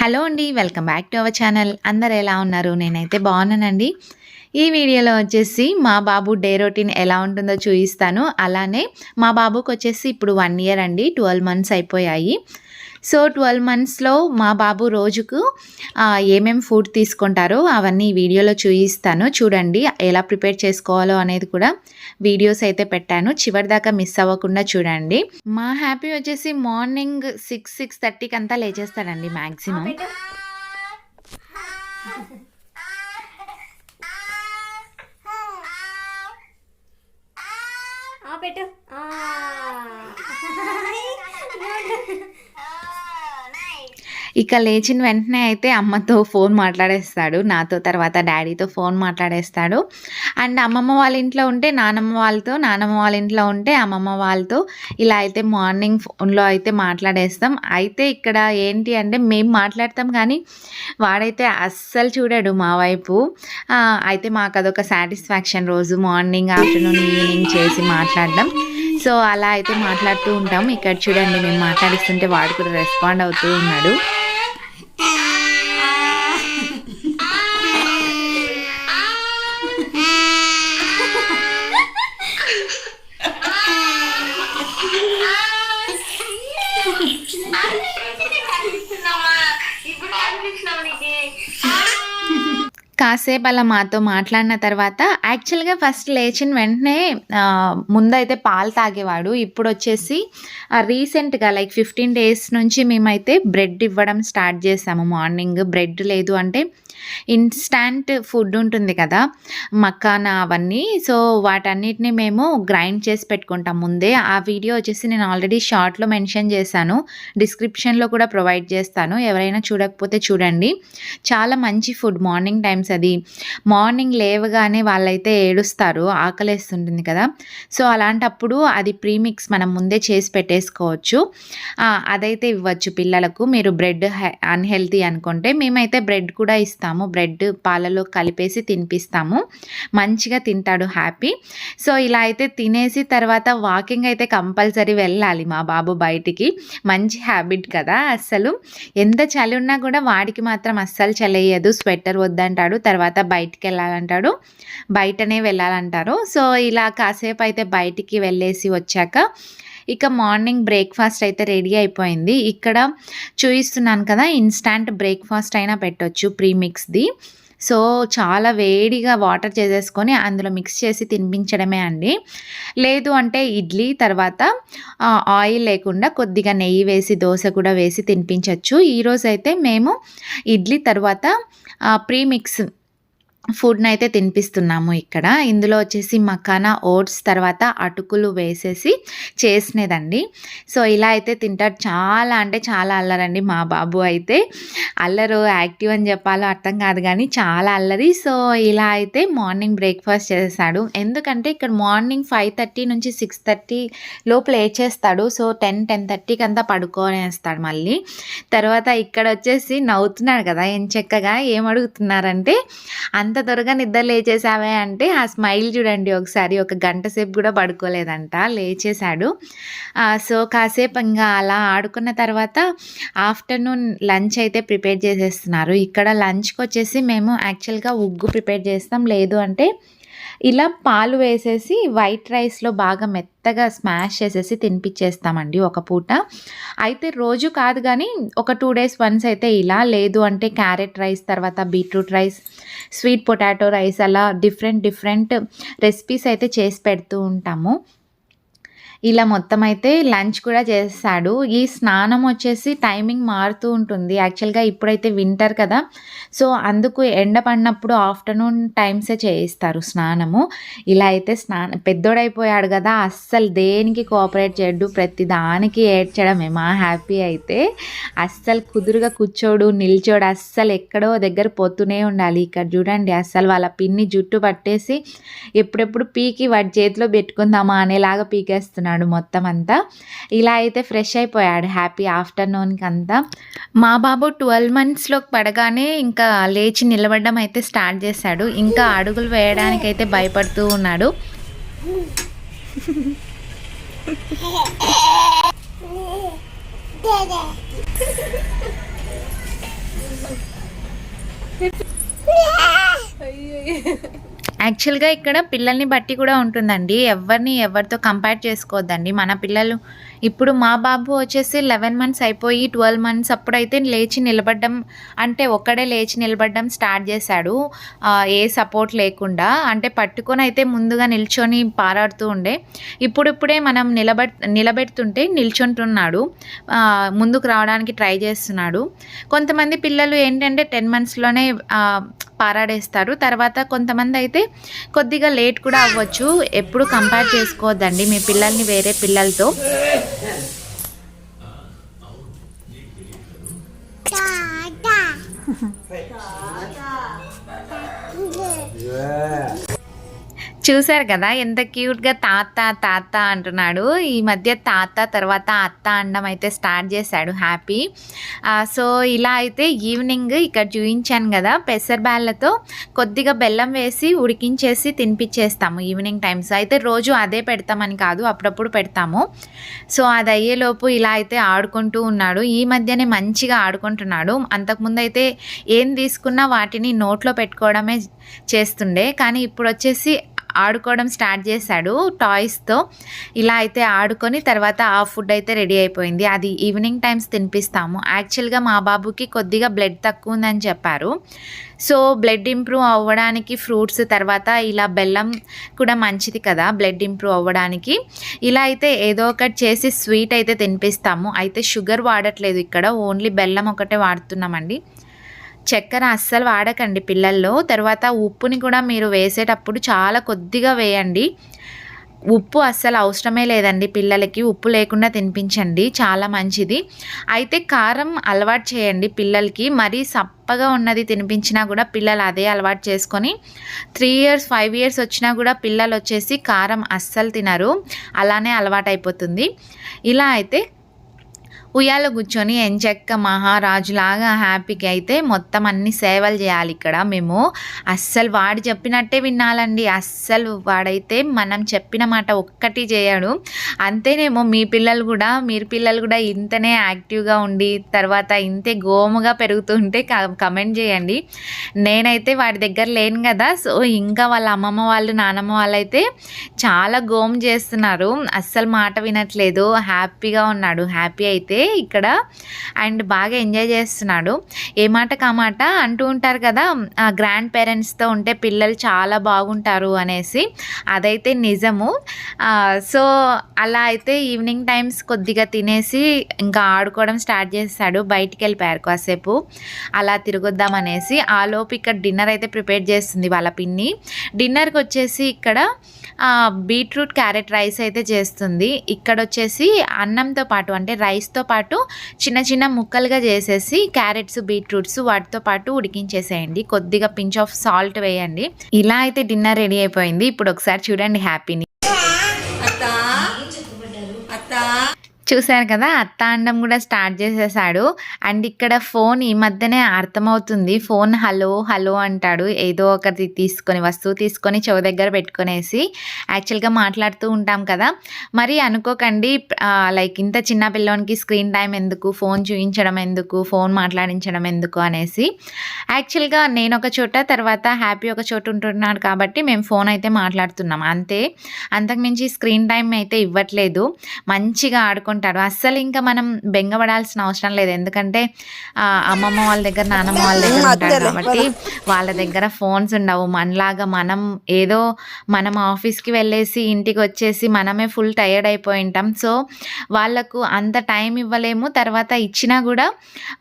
Hello అండి, welcome back to our channel. అందరు ఎలా ఉన్నారు? నేనైతే బాగున్నానండి. ఈ వీడియోలో వచ్చేసి మా బాబు డే రొటీన్ ఎలా ఉంటుందో చూపిస్తాను. అలానే మా బాబుకి వచ్చేసి ఇప్పుడు 1 ఇయర్ అండి, 12 మంత్స్ అయిపోయాయి. సో 12 మంత్స్లో మా బాబు రోజుకు ఏమేమి ఫుడ్ తీసుకుంటారో అవన్నీ ఈ వీడియోలో చూపిస్తాను. చూడండి ఎలా ప్రిపేర్ చేసుకోవాలో అనేది కూడా వీడియోస్ అయితే పెట్టాను. చివరి దాకా మిస్ అవ్వకుండా చూడండి. మా హ్యాపీ వచ్చేసి మార్నింగ్ 6:30కి అంతా లేచేస్తాడండి మ్యాక్సిమం. పెట్టు ఇక లేచిన వెంటనే అయితే అమ్మతో ఫోన్ మాట్లాడేస్తాడు, నాతో తర్వాత డాడీతో ఫోన్ మాట్లాడేస్తాడు. అండ్ అమ్మమ్మ వాళ్ళ ఇంట్లో ఉంటే నానమ్మ వాళ్ళతో, నానమ్మ వాళ్ళ ఇంట్లో ఉంటే అమ్మమ్మ వాళ్ళతో ఇలా అయితే మార్నింగ్ ఫోన్లో అయితే మాట్లాడేస్తాం. అయితే ఇక్కడ ఏంటి అంటే మేము మాట్లాడతాం కానీ వాడైతే అస్సలు చూడాడు మా వైపు. అయితే మాకు అదొక సాటిస్ఫాక్షన్, రోజు మార్నింగ్ ఆఫ్టర్నూన్ ఈవినింగ్ చేసి మాట్లాడడం. సో అలా అయితే మాట్లాడుతూ ఉంటాం. ఇక్కడ చూడండి మేము మాట్లాడిస్తుంటే వాడు కూడా రెస్పాండ్ అవుతూ ఉన్నాడు. కాసేపు అలా మాతో మాట్లాడిన తర్వాత యాక్చువల్గా ఫస్ట్ లేచిన వెంటనే ముందైతే పాలు తాగేవాడు. ఇప్పుడు వచ్చేసి రీసెంట్గా లైక్ 15 days నుంచి మేమైతే బ్రెడ్ ఇవ్వడం స్టార్ట్ చేసాము. మార్నింగ్ బ్రెడ్ లేదు అంటే ఇన్స్టాంట్ ఫుడ్ ఉంటుంది కదా, మకానా అవన్నీ. సో వాటన్నిటిని మేము గ్రైండ్ చేసి పెట్టుకుంటాం ముందే. ఆ వీడియో వచ్చేసి నేను ఆల్రెడీ షార్ట్లో మెన్షన్ చేశాను, డిస్క్రిప్షన్లో కూడా ప్రొవైడ్ చేస్తాను. ఎవరైనా చూడకపోతే చూడండి. చాలా మంచి ఫుడ్ మార్నింగ్ టైమ్స్. అది మార్నింగ్ లేవగానే వాళ్ళైతే ఏడుస్తారు, ఆకలేస్తుంటుంది కదా. సో అలాంటప్పుడు అది ప్రీమిక్స్ మనం ముందే చేసి పెట్టేసుకోవచ్చు. అదైతే ఇవ్వచ్చు పిల్లలకు. మీరు బ్రెడ్ అన్హెల్తీ అనుకుంటే మేమైతే బ్రెడ్ కూడా ఇస్తాము. బ్రెడ్ పాలలో కలిపేసి తినిపిస్తాము, మంచిగా తింటాడు హ్యాపీ. సో ఇలా అయితే తినేసి తర్వాత వాకింగ్ అయితే కంపల్సరీ వెళ్ళాలి మా బాబు బయటికి. మంచి హ్యాబిట్ కదా. అస్సలు ఎంత చలి ఉన్నా కూడా వాడికి మాత్రం అస్సలు చలేయదు. స్వెటర్ వద్దంటాడు, తర్వాత బయటికి వెళ్ళాలంటాడు, బయటనే వెళ్ళాలంటారు. సో ఇలా కాసేపు అయితే బయటికి వెళ్ళేసి వచ్చాక ఇక మార్నింగ్ బ్రేక్ఫాస్ట్ అయితే రెడీ అయిపోయింది. ఇక్కడ చూపిస్తున్నాను కదా, ఇన్స్టాంట్ బ్రేక్ఫాస్ట్ అయినా పెట్టొచ్చు ప్రీమిక్స్ది. సో చాలా వేడిగా వాటర్ చేసేసుకొని అందులో మిక్స్ చేసి తినిపించడమే అండి. లేదు అంటే ఇడ్లీ తర్వాత ఆయిల్ లేకుండా కొద్దిగా నెయ్యి వేసి దోశ కూడా వేసి తినిపించవచ్చు. ఈరోజు అయితే మేము ఇడ్లీ తర్వాత ప్రీమిక్స్ ఫుడ్ని అయితే తినిపిస్తున్నాము ఇక్కడ. ఇందులో వచ్చేసి మకానా, ఓట్స్, తర్వాత అటుకులు వేసేసి చేసినదండి. సో ఇలా అయితే తింటాడు. చాలా అంటే చాలా అల్లరండి మా బాబు అయితే. అల్లరు యాక్టివ్ అని చెప్పాలో అర్థం కాదు కానీ చాలా అల్లరి. సో ఇలా అయితే మార్నింగ్ బ్రేక్ఫాస్ట్ చేస్తాడు. ఎందుకంటే ఇక్కడ మార్నింగ్ 5:30 నుంచి 6:30 లోపల చేస్తాడు. సో 10-10:30కి అంతా పడుకోనేస్తాడు మళ్ళీ. తర్వాత ఇక్కడ వచ్చేసి నవ్వుతున్నాడు కదా ఏం చక్కగా. ఏమడుగుతున్నారంటే అంత త్వరగా నిద్ర లేచేసావే అంటే ఆ స్మైల్ చూడండి ఒకసారి. 1 గంట సేపు కూడా పడుకోలేదంట, లేచేశాడు. సో కాసేపు ఇంకా అలా ఆడుకున్న తర్వాత ఆఫ్టర్నూన్ లంచ్ అయితే ప్రిపేర్ చేసేస్తున్నారు. ఇక్కడ లంచ్కి వచ్చేసి మేము యాక్చువల్గా ఉగ్గు ప్రిపేర్ చేస్తాం, లేదు అంటే ఇలా పాలు వేసేసి వైట్ రైస్లో బాగా మెత్తగా స్మాష్ చేసేసి తినిపించేస్తామండి ఒక పూట. అయితే రోజు కాదు కానీ ఒక 2 days వన్స్ అయితే ఇలా, లేదు అంటే క్యారెట్ రైస్, తర్వాత beetroot rice, sweet potato rice, అలా డిఫరెంట్ రెసిపీస్ అయితే చేసి పెడుతూ ఉంటాము. ఇలా మొత్తం అయితే లంచ్ కూడా చేస్తాడు. ఈ స్నానం వచ్చేసి టైమింగ్ మారుతూ ఉంటుంది. యాక్చువల్గా ఇప్పుడైతే వింటర్ కదా, సో అందుకు ఎండ పడినప్పుడు ఆఫ్టర్నూన్ టైమ్సే చేయిస్తారు స్నానము. ఇలా అయితే పెద్దోడైపోయాడు కదా, అస్సలు దేనికి కోఆపరేట్ చేయడు, ప్రతి దానికి ఏడ్చడమే. మా హ్యాపీ అయితే అస్సలు కుదురుగా కూర్చోడు, నిల్చోడు, అస్సలు ఎక్కడో దగ్గర పోతూనే ఉండాలి. ఇక్కడ చూడండి అస్సలు వాళ్ళ పిన్ని జుట్టు పట్టేసి ఎప్పుడెప్పుడు పీకి వాడి చేతిలో పెట్టుకుందామా అనేలాగా పీకేస్తున్నాడు మొత్తం అంతా. ఇలా అయితే ఫ్రెష్ అయిపోయాడు హ్యాపీ ఆఫ్టర్నూన్కి అంతా. మా బాబు 12 monthsలోకి పడగానే ఇంకా లేచి నిలబడడం అయితే స్టార్ట్ చేశాడు. ఇంకా అడుగులు వేయడానికి అయితే భయపడుతూ ఉన్నాడు. యాక్చువల్‌గా ఇక్కడ పిల్లల్ని బట్టి కూడా ఉంటుందండి. ఎవరితో కంపేర్ చేసుకోవద్దండి. మన పిల్లలు ఇప్పుడు మా బాబు వచ్చేసి 11 మంత్స్ అయిపోయి 12 మంత్స్ అప్పుడైతే లేచి నిలబడడం అంటే ఒక్కడే లేచి నిలబడడం స్టార్ట్ చేశాడు. ఏ సపోర్ట్ లేకుండా. అంటే పట్టుకొనైతే ముందుగా నిల్చొని పారాడుతూ ఉండే. ఇప్పుడిప్పుడే మనం నిలబెడుతుంటే నిల్చుంటున్నాడు. ముందుకు రావడానికి ట్రై చేస్తున్నాడు. కొంతమంది పిల్లలు ఏంటంటే 10 మంత్స్‌లోనే పారాడేస్తారు. తర్వాత కొంతమంది అయితే కొద్దిగా లేట్ కూడా అవ్వచ్చు. ఎప్పుడు కంపేర్ చేసుకోవద్దండి మీ పిల్లల్ని వేరే పిల్లలతో. చూసారు కదా ఎంత క్యూట్‌గా తాత తాత అంటున్నాడు. ఈ మధ్య తాత తర్వాత అత్త అనడం అయితే స్టార్ట్ చేశాడు హ్యాపీ. సో ఇలా అయితే ఈవినింగ్ ఇక్కడ చూయించాను కదా పెసరబ్యాళ్ళతో కొద్దిగా బెల్లం వేసి ఉడికించేసి తినిపించేస్తాము ఈవినింగ్ టైమ్స్. అయితే రోజు అదే పెడతామని కాదు, అప్పుడప్పుడు పెడతాము. సో అది అయ్యేలోపు ఇలా అయితే ఆడుకుంటూ ఉన్నాడు. ఈ మధ్యనే మంచిగా ఆడుకుంటున్నాడు. అంతకుముందు అయితే ఏం తీసుకున్నా వాటిని నోట్లో పెట్టుకోవడమే చేస్తుండే. కానీ ఇప్పుడు వచ్చేసి ఆడుకోవడం స్టార్ట్ చేశాడు టాయ్స్‌తో. ఇలా అయితే ఆడుకొని తర్వాత ఆ ఫుడ్ అయితే రెడీ అయిపోయింది. అది ఈవినింగ్ టైమ్స్ తినిపిస్తాము. యాక్చువల్‌గా మా బాబుకి కొద్దిగా బ్లడ్ తక్కువ ఉందని చెప్పారు. సో బ్లడ్ ఇంప్రూవ్ అవ్వడానికి ఫ్రూట్స్ తర్వాత ఇలా బెల్లం కూడా మంచిది కదా బ్లడ్ ఇంప్రూవ్ అవ్వడానికి. ఇలా అయితే ఏదో ఒకటి చేసి స్వీట్ అయితే తినిపిస్తాము. అయితే షుగర్ వాడట్లేదు ఇక్కడ, ఓన్లీ బెల్లం ఒకటే వాడుతున్నామండి. చక్కెర అస్సలు వాడకండి పిల్లల్లో. తర్వాత ఉప్పుని కూడా మీరు వేసేటప్పుడు చాలా కొద్దిగా వేయండి. ఉప్పు అస్సలు అవసరమే లేదండి పిల్లలకి. ఉప్పు లేకుండా తినిపించండి, చాలా మంచిది. అయితే కారం అలవాటు చేయండి పిల్లలకి. మరీ సప్పగా ఉన్నది తినిపించినా కూడా పిల్లలు అదే అలవాటు చేసుకొని 3 ఇయర్స్ 5 ఇయర్స్ వచ్చినా కూడా పిల్లలు వచ్చేసి కారం అస్సలు తినరు. అలానే అలవాటు అయిపోతుంది. ఇలా అయితే ఉయ్యాలో కూర్చొని ఎంచక్క మహారాజులాగా హ్యాపీగా అయితే మొత్తం అన్ని సేవలు చేయాలి ఇక్కడ మేము. అస్సలు వాడు చెప్పినట్టే వినాలండి. అస్సలు వాడైతే మనం చెప్పిన మాట ఒక్కటి చేయడు. అంతేనేమో మీరు పిల్లలు కూడా ఇంతనే యాక్టివ్గా ఉండి తర్వాత ఇంతే గోముగా పెరుగుతుంటే కమెంట్ చేయండి. నేనైతే వాడి దగ్గర లేను కదా, సో ఇంకా వాళ్ళ అమ్మమ్మ వాళ్ళు నానమ్మ వాళ్ళు అయితే చాలా గోము చేస్తున్నారు. అస్సలు మాట వినట్లేదు. హ్యాపీగా ఉన్నాడు. హ్యాపీ అయితే ఇక్కడ అండ్ బాగా ఎంజాయ్ చేస్తున్నాడు. ఏ మాట కామాట అంటూ ఉంటారు కదా, గ్రాండ్ పేరెంట్స్తో ఉంటే పిల్లలు చాలా బాగుంటారు అనేసి. అదైతే నిజము. సో అలా అయితే ఈవినింగ్ టైమ్స్ కొద్దిగా తినేసి ఇంకా ఆడుకోవడం స్టార్ట్ చేస్తాడు. బయటికి వెళ్ళిపోయారు కాసేపు అలా తిరగొద్దామనేసి. ఆలోపు ఇక్కడ డిన్నర్ అయితే ప్రిపేర్ చేస్తుంది వాళ్ళ పిన్ని. డిన్నర్కి వచ్చేసి ఇక్కడ బీట్రూట్ క్యారెట్ రైస్ అయితే చేస్తుంది. ఇక్కడ వచ్చేసి అన్నంతో పాటు అంటే రైస్తో పాటు చిన్న చిన్న ముక్కలుగా చేసేసి క్యారెట్స్ బీట్రూట్స్ వాటితో పాటు ఉడికించేసేయండి. కొద్దిగా పించ్ ఆఫ్ సాల్ట్ వేయండి. ఇలా అయితే డిన్నర్ రెడీ అయిపోయింది. ఇప్పుడు ఒకసారి చూడండి హ్యాపీని. చూశారు కదా, అత్త అండం కూడా స్టార్ట్ చేసేసాడు. అండ్ ఇక్కడ ఫోన్ ఈ మధ్యనే అర్థమవుతుంది. ఫోన్ హలో హలో అంటాడు. ఏదో ఒకటి వస్తువు తీసుకొని చెవి దగ్గర పెట్టుకునేసి యాక్చువల్గా మాట్లాడుతూ ఉంటాం కదా. మరి అనుకోకండి లైక్ ఇంత చిన్న పిల్లోనికి స్క్రీన్ టైం ఎందుకు, ఫోన్ చూపించడం ఎందుకు, ఫోన్ మాట్లాడించడం ఎందుకు అనేసి. యాక్చువల్గా నేను ఒక చోట తర్వాత హ్యాపీ ఒక చోట ఉంటున్నాడు కాబట్టి మేము ఫోన్ అయితే మాట్లాడుతున్నాం అంతే. అంతకుమించి స్క్రీన్ టైం అయితే ఇవ్వట్లేదు. మంచిగా ఆడుకుంటాడు. అస్సలు ఇంకా మనం బెంగపడాల్సిన అవసరం లేదు. ఎందుకంటే అమ్మమ్మ వాళ్ళ దగ్గర నానమ్మ వాళ్ళ దగ్గర ఉంటారు కాబట్టి వాళ్ళ దగ్గర ఫోన్స్ ఉండవు. మనలాగా మనం ఆఫీస్కి వెళ్ళేసి ఇంటికి వచ్చేసి మనమే ఫుల్ టైర్డ్ అయిపోయి ఉంటాం. సో వాళ్ళకు అంత టైం ఇవ్వలేము. తర్వాత ఇచ్చినా కూడా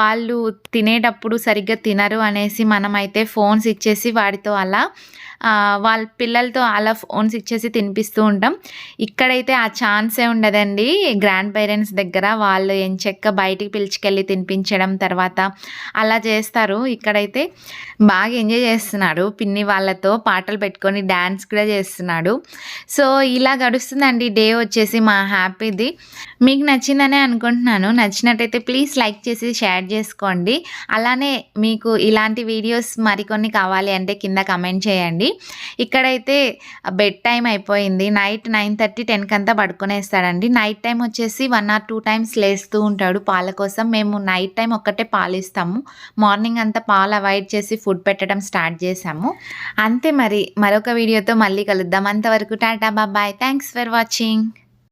వాళ్ళు తినేటప్పుడు సరిగ్గా తినరు అనేసి మనమైతే ఫోన్స్ ఇచ్చేసి వాడితో అలా వాళ్ళ పిల్లలతో అలా ఫోన్స్ ఇచ్చేసి తినిపిస్తూ ఉంటాం. ఇక్కడైతే ఆ ఛాన్సే ఉండదండి. గ్రాండ్ పేరెంట్స్ దగ్గర వాళ్ళు ఎంచక్క బయటికి పిలుచుకెళ్ళి తినిపించడం తర్వాత అలా చేస్తారు. ఇక్కడైతే బాగా ఎంజాయ్ చేస్తున్నాడు. పిన్ని వాళ్ళతో పాటలు పెట్టుకొని డ్యాన్స్ కూడా చేస్తున్నాడు. సో ఇలా గడుస్తుందండి డే వచ్చేసి మా హ్యాపీది. మీకు నచ్చిందనే అనుకుంటున్నాను. నచ్చినట్టయితే ప్లీజ్ లైక్ చేసి షేర్ చేసుకోండి. అలానే మీకు ఇలాంటి వీడియోస్ మరికొన్ని కావాలి అంటే కింద కమెంట్ చేయండి. ఇక్కడైతే బెడ్ టైం అయిపోయింది. నైట్ 9:30 10 కంతా పడుకునేస్తాడండి. నైట్ టైం వచ్చేసి 1 ఆర్ 2 టైమ్స్ లేస్తూ ఉంటాడు పాల కోసం. మేము నైట్ టైమ్ ఒక్కటే పాలిస్తాము. మార్నింగ్ అంతా పాలు అవాయిడ్ చేసి ఫుడ్ పెట్టడం స్టార్ట్ చేశాము. అంతే మరి. మరొక వీడియోతో మళ్ళీ కలుద్దాం. అంతవరకు tata bye. Thanks for watching.